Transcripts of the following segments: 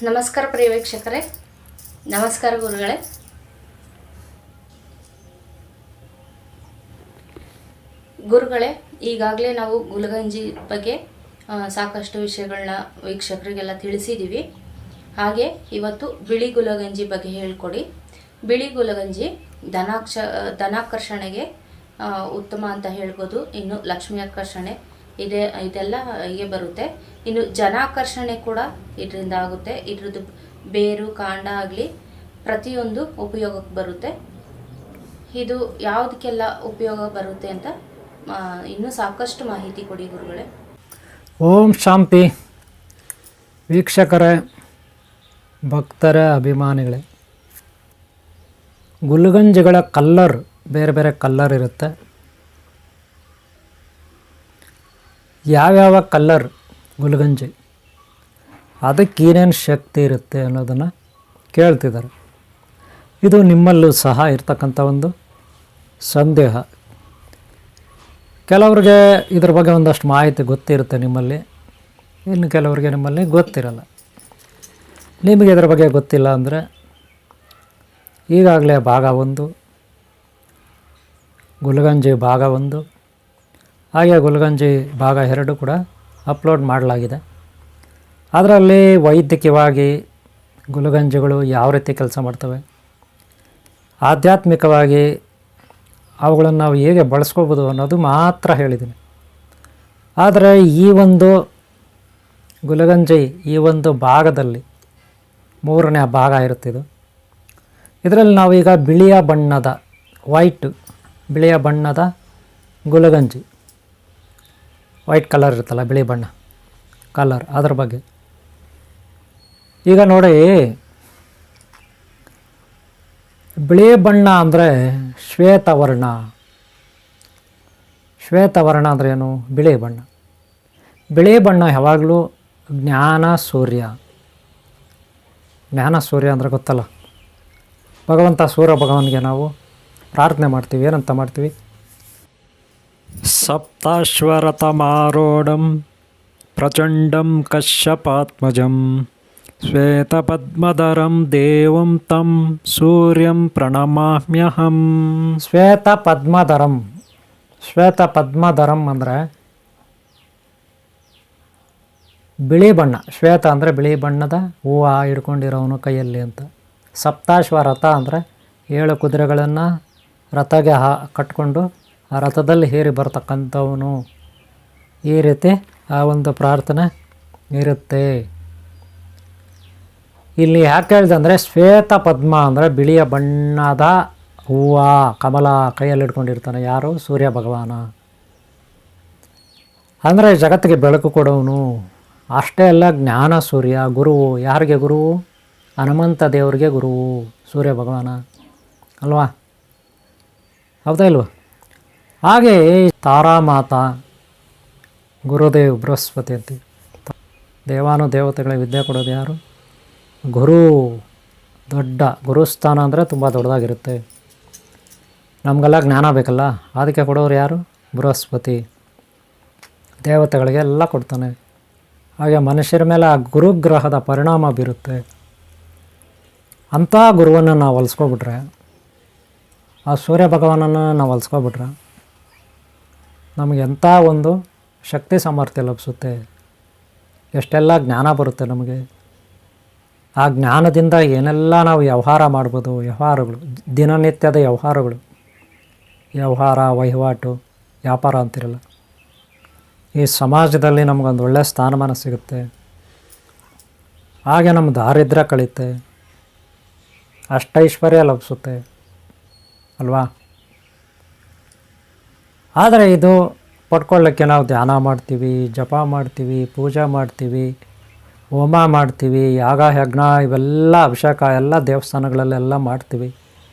ನಮಸ್ಕಾರ ಪ್ರಿಯ ವೀಕ್ಷಕರೇ, ನಮಸ್ಕಾರ ಗುರುಗಳೇ. ಗುರುಗಳೇ, ಈಗಾಗಲೇ ನಾವು ಗುಲಗಂಜಿ ಬಗ್ಗೆ ಸಾಕಷ್ಟು ವಿಷಯಗಳನ್ನ ವೀಕ್ಷಕರಿಗೆಲ್ಲ ತಿಳಿಸಿದ್ದೀವಿ. ಹಾಗೆ ಇವತ್ತು ಬಿಳಿ ಗುಲಗಂಜಿ ಬಗ್ಗೆ ಹೇಳ್ಕೊಡಿ. ಬಿಳಿ ಗುಲಗಂಜಿ ಧನಾಕರ್ಷಣೆಗೆ ಉತ್ತಮ ಅಂತ ಹೇಳ್ಬೋದು. ಇನ್ನು ಲಕ್ಷ್ಮಿ ಆಕರ್ಷಣೆ ಇದೆಲ್ಲ ಹೀಗೆ ಬರುತ್ತೆ. ಇನ್ನು ಜನಾಕರ್ಷಣೆ ಕೂಡ ಇದರಿಂದ ಆಗುತ್ತೆ. ಇದ್ರದ್ದು ಬೇರು ಕಾಂಡ ಆಗಲಿ ಪ್ರತಿಯೊಂದು ಉಪಯೋಗಕ್ಕೆ ಬರುತ್ತೆ. ಇದು ಯಾವುದಕ್ಕೆಲ್ಲ ಉಪಯೋಗ ಬರುತ್ತೆ ಅಂತ ಇನ್ನೂ ಸಾಕಷ್ಟು ಮಾಹಿತಿ ಕೊಡಿ ಗುರುಗಳೇ. ಓಂ ಶಾಂತಿ. ವೀಕ್ಷಕರೇ, ಭಕ್ತರೇ, ಅಭಿಮಾನಿಗಳೇ, ಗುಲಗಂಜಿಗಳ ಕಲ್ಲರ್ ಬೇರೆ ಬೇರೆ ಕಲ್ಲರ್ ಇರುತ್ತೆ. ಯಾವ್ಯಾವ ಕಲ್ಲರ್ ಗುಲಗಂಜಿ, ಅದಕ್ಕೇನೇನು ಶಕ್ತಿ ಇರುತ್ತೆ ಅನ್ನೋದನ್ನು ಕೇಳ್ತಿದ್ದಾರೆ. ಇದು ನಿಮ್ಮಲ್ಲೂ ಸಹ ಇರ್ತಕ್ಕಂಥ ಒಂದು ಸಂದೇಹ. ಕೆಲವ್ರಿಗೆ ಇದ್ರ ಬಗ್ಗೆ ಒಂದಷ್ಟು ಮಾಹಿತಿ ಗೊತ್ತಿರುತ್ತೆ ನಿಮ್ಮಲ್ಲಿ, ಇನ್ನು ಕೆಲವರಿಗೆ ನಿಮ್ಮಲ್ಲಿ ಗೊತ್ತಿರಲ್ಲ. ನಿಮಗೆ ಇದರ ಬಗ್ಗೆ ಗೊತ್ತಿಲ್ಲ ಅಂದರೆ ಈಗಾಗಲೇ ಭಾಗ 1, ಗುಲಗಂಜಿ ಭಾಗ 1, ಹಾಗೆ ಗುಲಗಂಜಿ ಭಾಗ 2 ಕೂಡ ಅಪ್ಲೋಡ್ ಮಾಡಲಾಗಿದೆ. ಅದರಲ್ಲಿ ವೈದ್ಯಕೀಯವಾಗಿ ಗುಲಗಂಜಿಗಳು ಯಾವ ರೀತಿ ಕೆಲಸ ಮಾಡ್ತವೆ, ಆಧ್ಯಾತ್ಮಿಕವಾಗಿ ಅವುಗಳನ್ನು ನಾವು ಹೇಗೆ ಬಳಸ್ಕೋಬೋದು ಅನ್ನೋದು ಮಾತ್ರ ಹೇಳಿದ್ದೀನಿ. ಆದರೆ ಈ ಒಂದು ಗುಲಗಂಜಿ ಈ ಒಂದು ಭಾಗದಲ್ಲಿ 3ನೇ ಭಾಗ ಇರುತ್ತಿದ್ದು. ಇದರಲ್ಲಿ ನಾವೀಗ ಬಿಳಿಯ ಬಣ್ಣದ ಬಿಳಿಯ ಬಣ್ಣದ ಗುಲಗಂಜಿ, ವೈಟ್ ಕಲರ್ ಇರುತ್ತಲ್ಲ, ಬಿಳಿ ಬಣ್ಣ ಕಲರ್, ಅದ್ರ ಬಗ್ಗೆ ಈಗ ನೋಡಿ. ಬಿಳಿ ಬಣ್ಣ ಅಂದರೆ ಶ್ವೇತವರ್ಣ. ಶ್ವೇತವರ್ಣ ಅಂದರೆ ಏನು? ಬಿಳಿ ಬಣ್ಣ. ಬಿಳಿ ಬಣ್ಣ ಯಾವಾಗಲೂ ಜ್ಞಾನ ಸೂರ್ಯ. ಜ್ಞಾನ ಸೂರ್ಯ ಅಂದರೆ ಗೊತ್ತಲ್ಲ, ಭಗವಂತ ಸೂರ್ಯ ಭಗವಾನ್ಗೆ ನಾವು ಪ್ರಾರ್ಥನೆ ಮಾಡ್ತೀವಿ. ಏನಂತ ಮಾಡ್ತೀವಿ? ಸಪ್ತಾಶ್ವರತಮಾರೋಢಂ ಪ್ರಚಂಡಂ ಕಶ್ಯಪಾತ್ಮಜಂ ಶ್ವೇತಪದ್ಮಧರಂ ದೇವಂ ತಂ ಸೂರ್ಯಂ ಪ್ರಣಮಾಮ್ಯಹಂ. ಶ್ವೇತಪದ್ಮಧರಂ ಅಂದರೆ ಬಿಳಿ ಬಣ್ಣ. ಶ್ವೇತ ಅಂದರೆ ಬಿಳಿ ಬಣ್ಣದ ಹೂವು ಹಿಡ್ಕೊಂಡಿರೋವನು ಕೈಯಲ್ಲಿ ಅಂತ. ಸಪ್ತಾಶ್ವರಥ ಅಂದರೆ 7 ಕುದುರೆಗಳನ್ನು ರಥಗೆ ಕಟ್ಕೊಂಡು ಆ ರಥದಲ್ಲಿ ಹೇರಿ ಬರ್ತಕ್ಕಂಥವನು. ಈ ರೀತಿ ಆ ಒಂದು ಪ್ರಾರ್ಥನೆ ಇರುತ್ತೆ. ಇಲ್ಲಿ ಯಾಕೆ ಹೇಳಿದೆ ಅಂದರೆ, ಶ್ವೇತ ಪದ್ಮ ಅಂದರೆ ಬಿಳಿಯ ಬಣ್ಣದ ಹೂವು, ಕಮಲ ಕೈಯಲ್ಲಿ ಹಿಡ್ಕೊಂಡಿರ್ತಾನೆ. ಯಾರು? ಸೂರ್ಯ ಭಗವಾನ. ಅಂದರೆ ಜಗತ್ತಿಗೆ ಬೆಳಕು ಕೊಡೋನು. ಅಷ್ಟೇ ಅಲ್ಲ, ಜ್ಞಾನ ಸೂರ್ಯ. ಗುರುವು ಯಾರಿಗೆ? ಗುರುವು ಹನುಮಂತ ದೇವರಿಗೆ ಗುರುವು ಸೂರ್ಯ ಭಗವಾನ ಅಲ್ವಾ? ಹೌದಾ ಇಲ್ವಾ? ಹಾಗೆ ತಾರಾಮಾತಾ ಗುರುದೇವ್ ಬೃಹಸ್ಪತಿ ಅಂತ. ದೇವತೆಗಳಿಗೆ ವಿದ್ಯೆ ಕೊಡೋದು ಯಾರು? ಗುರು. ದೊಡ್ಡ ಗುರುಸ್ಥಾನ ಅಂದರೆ ತುಂಬ ದೊಡ್ಡದಾಗಿರುತ್ತೆ. ನಮಗೆಲ್ಲ ಜ್ಞಾನ ಬೇಕಲ್ಲ, ಅದಕ್ಕೆ ಕೊಡೋರು ಯಾರು? ಬೃಹಸ್ಪತಿ. ದೇವತೆಗಳಿಗೆ ಎಲ್ಲ ಕೊಡ್ತಾನೆ. ಹಾಗೆ ಮನುಷ್ಯರ ಮೇಲೆ ಆ ಗುರುಗ್ರಹದ ಪರಿಣಾಮ ಬೀರುತ್ತೆ. ಅಂಥ ಗುರುವನ್ನು ನಾವು ಹೊಲಿಸ್ಕೊಬಿಟ್ರೆ, ಆ ಸೂರ್ಯ ಭಗವಾನನ್ನು ನಾವು ಹೊಲಿಸ್ಕೊಬಿಟ್ರೆ ನಮಗೆ ಎಂಥ ಒಂದು ಶಕ್ತಿ ಸಾಮರ್ಥ್ಯ ಲಭಿಸುತ್ತೆ, ಎಷ್ಟೆಲ್ಲ ಜ್ಞಾನ ಬರುತ್ತೆ ನಮಗೆ. ಆ ಜ್ಞಾನದಿಂದ ಏನೆಲ್ಲ ನಾವು ವ್ಯವಹಾರ ಮಾಡ್ಬೋದು. ವ್ಯವಹಾರಗಳು, ದಿನನಿತ್ಯದ ವ್ಯವಹಾರಗಳು, ವ್ಯವಹಾರ, ವಹಿವಾಟು, ವ್ಯಾಪಾರ ಅಂತಿರಲ್ಲ, ಈ ಸಮಾಜದಲ್ಲಿ ನಮಗೊಂದು ಒಳ್ಳೆಯ ಸ್ಥಾನಮಾನ ಸಿಗುತ್ತೆ. ಹಾಗೆ ನಮ್ಮ ದಾರಿದ್ರ್ಯ ಕಳೀತೆ, ಅಷ್ಟೈಶ್ವರ್ಯ ಲಭಿಸುತ್ತೆ ಅಲ್ವಾ? ಆದರೆ ಇದು ಪಡ್ಕೊಳ್ಳೋಕ್ಕೆ ನಾವು ಧ್ಯಾನ ಮಾಡ್ತೀವಿ, ಜಪ ಮಾಡ್ತೀವಿ, ಪೂಜೆ ಮಾಡ್ತೀವಿ, ಹೋಮ ಮಾಡ್ತೀವಿ, ಯಾಗ ಯಜ್ಞ ಇವೆಲ್ಲ, ಅಭಿಷೇಕ ಎಲ್ಲ ದೇವಸ್ಥಾನಗಳಲ್ಲೆಲ್ಲ ಮಾಡ್ತೀವಿ.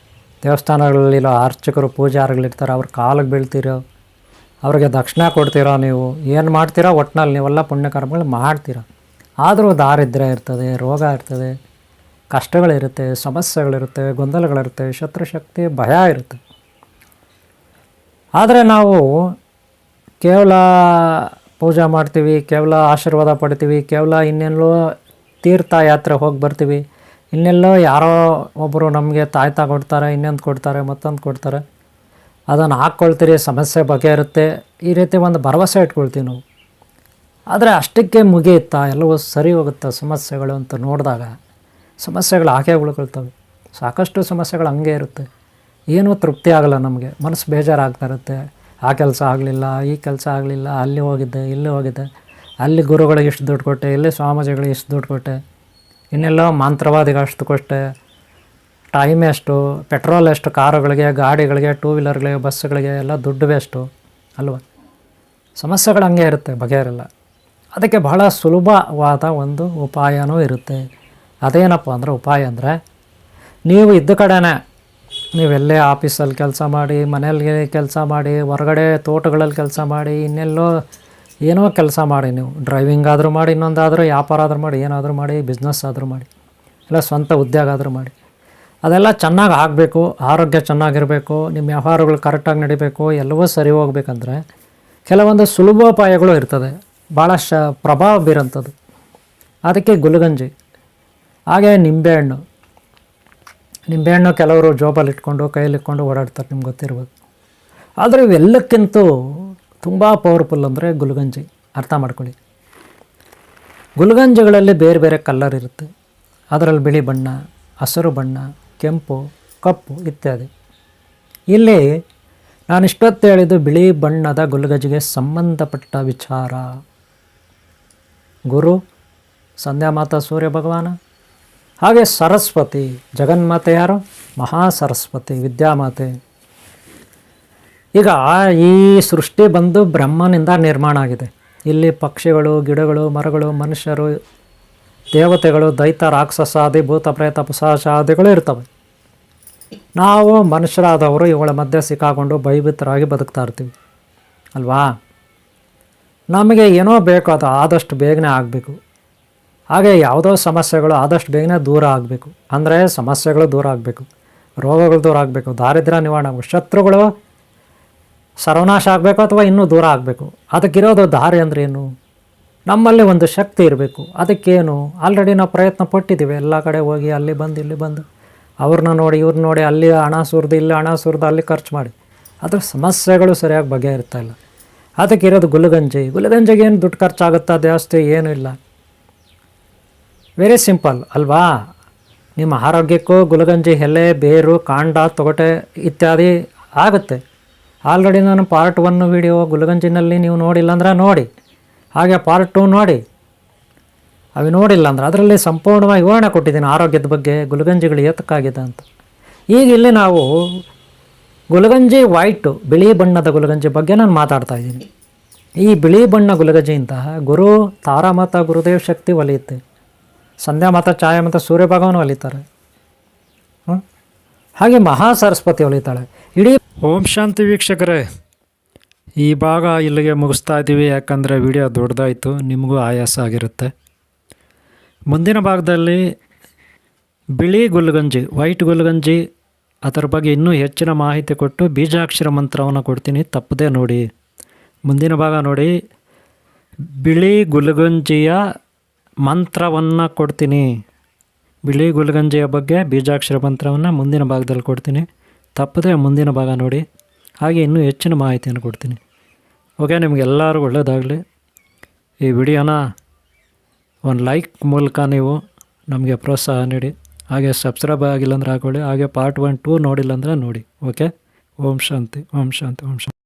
ದೇವಸ್ಥಾನಗಳಲ್ಲಿರೋ ಅರ್ಚಕರು, ಪೂಜಾರಿಗಳಿರ್ತಾರೆ, ಅವ್ರ ಕಾಲಿಗೆ ಬೀಳ್ತೀರೋ, ಅವ್ರಿಗೆ ದಕ್ಷಿಣ ಕೊಡ್ತೀರೋ, ನೀವು ಏನು ಮಾಡ್ತೀರೋ ಒಟ್ಟಿನಲ್ಲಿ ನೀವೆಲ್ಲ ಪುಣ್ಯಕರ್ಮಗಳು ಮಾಡ್ತೀರ. ಆದರೂ ದಾರಿದ್ರ್ಯ ಇರ್ತದೆ, ರೋಗ ಇರ್ತದೆ, ಕಷ್ಟಗಳಿರುತ್ತೆ, ಸಮಸ್ಯೆಗಳಿರುತ್ತೆ, ಗೊಂದಲಗಳಿರುತ್ತೆ, ಶತ್ರುಶಕ್ತಿ, ಭಯ ಇರುತ್ತೆ. ಆದರೆ ನಾವು ಕೇವಲ ಪೂಜೆ ಮಾಡ್ತೀವಿ, ಕೇವಲ ಆಶೀರ್ವಾದ ಪಡ್ತೀವಿ, ಕೇವಲ ಇನ್ನೆಲ್ಲೋ ತೀರ್ಥಯಾತ್ರೆ ಹೋಗಿ ಬರ್ತೀವಿ, ಇನ್ನೆಲ್ಲೋ ಯಾರೋ ಒಬ್ಬರು ನಮಗೆ ತಾಯ್ತ ಕೊಡ್ತಾರೆ, ಇನ್ನೊಂದು ಕೊಡ್ತಾರೆ, ಮತ್ತೊಂದು ಕೊಡ್ತಾರೆ, ಅದನ್ನು ಹಾಕ್ಕೊಳ್ತೀರಿ, ಸಮಸ್ಯೆ ಬಗೆಯಿರುತ್ತೆ, ಈ ರೀತಿ ಒಂದು ಭರವಸೆ ಇಟ್ಕೊಳ್ತೀವಿ ನಾವು. ಆದರೆ ಅಷ್ಟಕ್ಕೆ ಮುಗಿಯುತ್ತಾ, ಎಲ್ಲವೂ ಸರಿ ಹೋಗುತ್ತಾ ಸಮಸ್ಯೆಗಳು ಅಂತ ನೋಡಿದಾಗ ಸಮಸ್ಯೆಗಳು ಹಾಗೆ ಉಳ್ಕೊಳ್ತವೆ. ಸಾಕಷ್ಟು ಸಮಸ್ಯೆಗಳು ಹಂಗೆ ಇರುತ್ತೆ, ಏನೂ ತೃಪ್ತಿ ಆಗಲ್ಲ ನಮಗೆ, ಮನಸ್ಸು ಬೇಜಾರಾಗ್ತಾ ಇರುತ್ತೆ. ಆ ಕೆಲಸ ಆಗಲಿಲ್ಲ, ಈ ಕೆಲಸ ಆಗಲಿಲ್ಲ, ಅಲ್ಲಿ ಹೋಗಿದ್ದೆ, ಇಲ್ಲಿ ಹೋಗಿದ್ದೆ, ಅಲ್ಲಿ ಗುರುಗಳಿಗೆ ಇಷ್ಟು ದುಡ್ಡು ಕೊಟ್ಟೆ, ಇಲ್ಲಿ ಸ್ವಾಮೀಜಿಗಳಿಗೆ ಇಷ್ಟು ದುಡ್ಡು ಕೊಟ್ಟೆ, ಇನ್ನೆಲ್ಲೋ ಮಂತ್ರವಾದಿಗೆ ಅಷ್ಟು ಕೊಟ್ಟೆ, ಟೈಮ್ ಎಷ್ಟು, ಪೆಟ್ರೋಲ್ ಎಷ್ಟು, ಕಾರುಗಳಿಗೆ, ಗಾಡಿಗಳಿಗೆ, ಟೂ ವೀಲರ್ಗಳಿಗೆ, ಬಸ್ಸುಗಳಿಗೆ ಎಲ್ಲ ದುಡ್ಡು ವೇಸ್ಟು ಅಲ್ವ. ಸಮಸ್ಯೆಗಳು ಹಂಗೆ ಇರುತ್ತೆ, ಬಗೆಹರಿಲ್ಲ. ಅದಕ್ಕೆ ಬಹಳ ಸುಲಭವಾದ ಒಂದು ಉಪಾಯನೂ ಇರುತ್ತೆ. ಅದೇನಪ್ಪ ಅಂದರೆ ಉಪಾಯ ಅಂದರೆ, ನೀವು ಇದ್ದ ಕಡೆನೇ ನೀವೆಲ್ಲೇ ಆಫೀಸಲ್ಲಿ ಕೆಲಸ ಮಾಡಿ, ಮನೆಯಲ್ಲಿ ಕೆಲಸ ಮಾಡಿ, ಹೊರಗಡೆ ತೋಟಗಳಲ್ಲಿ ಕೆಲಸ ಮಾಡಿ, ಇನ್ನೆಲ್ಲೋ ಏನೋ ಕೆಲಸ ಮಾಡಿ, ನೀವು ಡ್ರೈವಿಂಗ್ ಆದರೂ ಮಾಡಿ, ಇನ್ನೊಂದಾದರೂ ವ್ಯಾಪಾರ ಆದರೂ ಮಾಡಿ, ಏನಾದರೂ ಮಾಡಿ, ಬಿಸ್ನೆಸ್ ಆದರೂ ಮಾಡಿ, ಇಲ್ಲ ಸ್ವಂತ ಉದ್ಯೋಗ ಆದರೂ ಮಾಡಿ, ಅದೆಲ್ಲ ಚೆನ್ನಾಗಿ ಆಗಬೇಕು, ಆರೋಗ್ಯ ಚೆನ್ನಾಗಿರಬೇಕು, ನಿಮ್ಮ ವ್ಯವಹಾರಗಳು ಕರೆಕ್ಟಾಗಿ ನಡಿಬೇಕು, ಎಲ್ಲವೂ ಸರಿ ಹೋಗ್ಬೇಕಂದ್ರೆ ಕೆಲವೊಂದು ಸುಲಭೋಪಾಯಗಳು ಇರ್ತದೆ, ಭಾಳ ಪ್ರಭಾವ ಬೀರೋಂಥದ್ದು. ಅದಕ್ಕೆ ಗುಲ್ಗಂಜಿ, ಹಾಗೆ ನಿಂಬೆಹಣ್ಣು ಕೆಲವರು ಜೋಬಲ್ಲಿ ಇಟ್ಕೊಂಡು ಕೈಯಲ್ಲಿ ಇಟ್ಕೊಂಡು ಓಡಾಡ್ತಾರೆ, ನಿಮ್ಗೆ ಗೊತ್ತಿರ್ಬೋದು. ಆದರೆ ಇವೆಲ್ಲಕ್ಕಿಂತೂ ತುಂಬ ಪವರ್ಫುಲ್ ಅಂದರೆ ಗುಲ್ಗಂಜಿ. ಅರ್ಥ ಮಾಡ್ಕೊಳ್ಳಿ, ಗುಲ್ಗಂಜಿಗಳಲ್ಲಿ ಬೇರೆ ಬೇರೆ ಕಲ್ಲರ್ ಇರುತ್ತೆ. ಅದರಲ್ಲಿ ಬಿಳಿ ಬಣ್ಣ, ಹಸಿರು ಬಣ್ಣ, ಕೆಂಪು, ಕಪ್ಪು ಇತ್ಯಾದಿ. ಇಲ್ಲಿ ನಾನು ಇಷ್ಟೊತ್ತು ಹೇಳಿದ್ದು ಬಿಳಿ ಬಣ್ಣದ ಗುಲ್ಗಂಜಿಗೆ ಸಂಬಂಧಪಟ್ಟ ವಿಚಾರ. ಗುರು, ಸಂಧ್ಯಾ ಮಾತಾ ಸೂರ್ಯ ಭಗವಾನ, ಹಾಗೆ ಸರಸ್ವತಿ, ಜಗನ್ಮಾತೆ ಯಾರು? ಮಹಾ ಸರಸ್ವತಿ, ವಿದ್ಯಾಮಾತೆ. ಈಗ ಈ ಸೃಷ್ಟಿ ಬಂದು ಬ್ರಹ್ಮನಿಂದ ನಿರ್ಮಾಣ ಆಗಿದೆ. ಇಲ್ಲಿ ಪಕ್ಷಿಗಳು, ಗಿಡಗಳು, ಮರಗಳು, ಮನುಷ್ಯರು, ದೇವತೆಗಳು, ದೈತ, ರಾಕ್ಷಸಾದಿ, ಭೂತ ಪ್ರೇತ, ಪಿಶಾಚಾದಿಗಳು ಇರ್ತವೆ. ನಾವು ಮನುಷ್ಯರಾದವರು ಇವುಗಳ ಮಧ್ಯೆ ಸಿಕ್ಕಾಕೊಂಡು ಭಯಭೀತರಾಗಿ ಬದುಕ್ತಾ ಇರ್ತೀವಿ ಅಲ್ವಾ. ನಮಗೆ ಏನೋ ಬೇಕು ಅದು ಆದಷ್ಟು ಬೇಗನೆ ಆಗಬೇಕು. ಹಾಗೆ ಯಾವುದೋ ಸಮಸ್ಯೆಗಳು ಆದಷ್ಟು ಬೇಗನೆ ದೂರ ಆಗಬೇಕು. ಅಂದರೆ ಸಮಸ್ಯೆಗಳು ದೂರ ಆಗಬೇಕು, ರೋಗಗಳು ದೂರ ಆಗಬೇಕು, ದಾರಿದ್ರ್ಯ ನಿವಾರಣೆ ಆಗಬೇಕು, ಶತ್ರುಗಳು ಸರ್ವನಾಶ ಆಗಬೇಕು ಅಥವಾ ಇನ್ನೂ ದೂರ ಆಗಬೇಕು. ಅದಕ್ಕಿರೋದು ದಾರಿ ಅಂದರೆ ಏನು? ನಮ್ಮಲ್ಲಿ ಒಂದು ಶಕ್ತಿ ಇರಬೇಕು. ಅದಕ್ಕೇನು? ಆಲ್ರೆಡಿ ನಾವು ಪ್ರಯತ್ನ ಪಟ್ಟಿದ್ದೀವಿ, ಎಲ್ಲ ಕಡೆ ಹೋಗಿ ಅಲ್ಲಿ ಬಂದು ಇಲ್ಲಿ ಬಂದು ಅವ್ರನ್ನ ನೋಡಿ ಇವ್ರನ್ನ ನೋಡಿ, ಅಲ್ಲಿ ಹಣ ಸುರಿದು ಇಲ್ಲಿ ಹಣ ಸುರಿದು ಅಲ್ಲಿ ಖರ್ಚು ಮಾಡಿ, ಅದ್ರ ಸಮಸ್ಯೆಗಳು ಸರಿಯಾಗಿ ಬಗೆಹರಿತಾ ಇಲ್ಲ. ಅದಕ್ಕಿರೋದು ಗುಲ್ಗಂಜಿಗೆ ಏನು ದುಡ್ಡು ಖರ್ಚಾಗುತ್ತಾ ಜಾಸ್ತಿ? ಏನೂ ಇಲ್ಲ, ವೆರಿ ಸಿಂಪಲ್ ಅಲ್ವಾ. ನಿಮ್ಮ ಆರೋಗ್ಯಕ್ಕೂ ಗುಲ್ಗಂಜಿ ಎಲೆ, ಬೇರು, ಕಾಂಡ, ತೊಗಟೆ ಇತ್ಯಾದಿ ಆಗುತ್ತೆ. ಆಲ್ರೆಡಿ ನಾನು ಪಾರ್ಟ್ 1 ವಿಡಿಯೋ ಗುಲ್ಗಂಜಿನಲ್ಲಿ ನೀವು ನೋಡಿಲ್ಲ ಅಂದ್ರೆ ನೋಡಿ, ಹಾಗೆ ಪಾರ್ಟ್ 2 ನೋಡಿ. ಅವು ನೋಡಿಲ್ಲ ಅಂದ್ರೆ ಅದರಲ್ಲಿ ಸಂಪೂರ್ಣವಾಗಿ ವಿವರಣೆ ಕೊಟ್ಟಿದ್ದೀನಿ ಆರೋಗ್ಯದ ಬಗ್ಗೆ, ಗುಲ್ಗಂಜಿಗಳು ಏತಕ್ಕಾಗಿದೆ ಅಂತ. ಈಗ ಇಲ್ಲಿ ನಾವು ಗುಲ್ಗಂಜಿ ವೈಟು, ಬಿಳಿ ಬಣ್ಣದ ಗುಲ್ಗಂಜಿ ಬಗ್ಗೆ ನಾನು ಮಾತಾಡ್ತಾ ಇದ್ದೀನಿ. ಈ ಬಿಳಿ ಬಣ್ಣ ಗುಲ್ಗಂಜಿಯಿಂದ ಗುರು ತಾರಾಮಾತ ಗುರುದೇವ್ ಶಕ್ತಿ ಒಲಿಯುತ್ತೆ, ಸಂಧ್ಯಾ ಮಾತಾ ಛಾಯಾ ಮಾತಾ ಸೂರ್ಯ ಭಗವಾನ್ ಒಲಿತಾರೆ, ಹಾಗೆ ಮಹಾ ಸರಸ್ವತಿ ಒಲಿತಾಳೆ. ಇಡೀ ಓಂ ಶಾಂತಿ ವೀಕ್ಷಕರೇ, ಈ ಭಾಗ ಇಲ್ಲಿಗೆ ಮುಗಿಸ್ತಾ ಇದ್ದೀವಿ. ಯಾಕಂದರೆ ವಿಡಿಯೋ ದೊಡ್ಡದಾಯಿತು, ನಿಮಗೂ ಆಯಾಸ ಆಗಿರುತ್ತೆ. ಮುಂದಿನ ಭಾಗದಲ್ಲಿ ಬಿಳಿ ಗುಲ್ಗಂಜಿ, ವೈಟ್ ಗುಲ್ಗಂಜಿ, ಅದರ ಬಗ್ಗೆ ಇನ್ನೂ ಹೆಚ್ಚಿನ ಮಾಹಿತಿ ಕೊಟ್ಟು ಬೀಜಾಕ್ಷರ ಮಂತ್ರವನ್ನು ಕೊಡ್ತೀನಿ, ತಪ್ಪದೇ ನೋಡಿ. ಮುಂದಿನ ಭಾಗ ನೋಡಿ, ಬಿಳಿ ಗುಲ್ಗಂಜಿಯ ಮಂತ್ರವನ್ನು ಕೊಡ್ತೀನಿ. ಬಿಳಿ ಗುಲ್ಗಂಜಿಯ ಬಗ್ಗೆ ಬೀಜಾಕ್ಷರ ಮಂತ್ರವನ್ನು ಮುಂದಿನ ಭಾಗದಲ್ಲಿ ಕೊಡ್ತೀನಿ, ತಪ್ಪದೇ ಮುಂದಿನ ಭಾಗ ನೋಡಿ. ಹಾಗೆ ಇನ್ನೂ ಹೆಚ್ಚಿನ ಮಾಹಿತಿಯನ್ನು ಕೊಡ್ತೀನಿ. ಓಕೆ, ನಿಮಗೆಲ್ಲರಿಗೂ ಒಳ್ಳೆಯದಾಗಲಿ. ಈ ವಿಡಿಯೋನ ಒಂದು ಲೈಕ್ ಮೂಲಕ ನೀವು ನಮಗೆ ಪ್ರೋತ್ಸಾಹ ನೀಡಿ. ಹಾಗೆ ಸಬ್ಸ್ಕ್ರೈಬ್ ಆಗಿಲ್ಲ ಅಂದರೆ ಹಾಕೊಳ್ಳಿ. ಹಾಗೆ ಪಾರ್ಟ್ 1, 2 ನೋಡಿಲ್ಲ ಅಂದರೆ ನೋಡಿ. ಓಕೆ, ಓಂ ಶಾಂತಿ, ಓಂ ಶಾಂತಿ, ಓಂ ಶಾಂತಿ.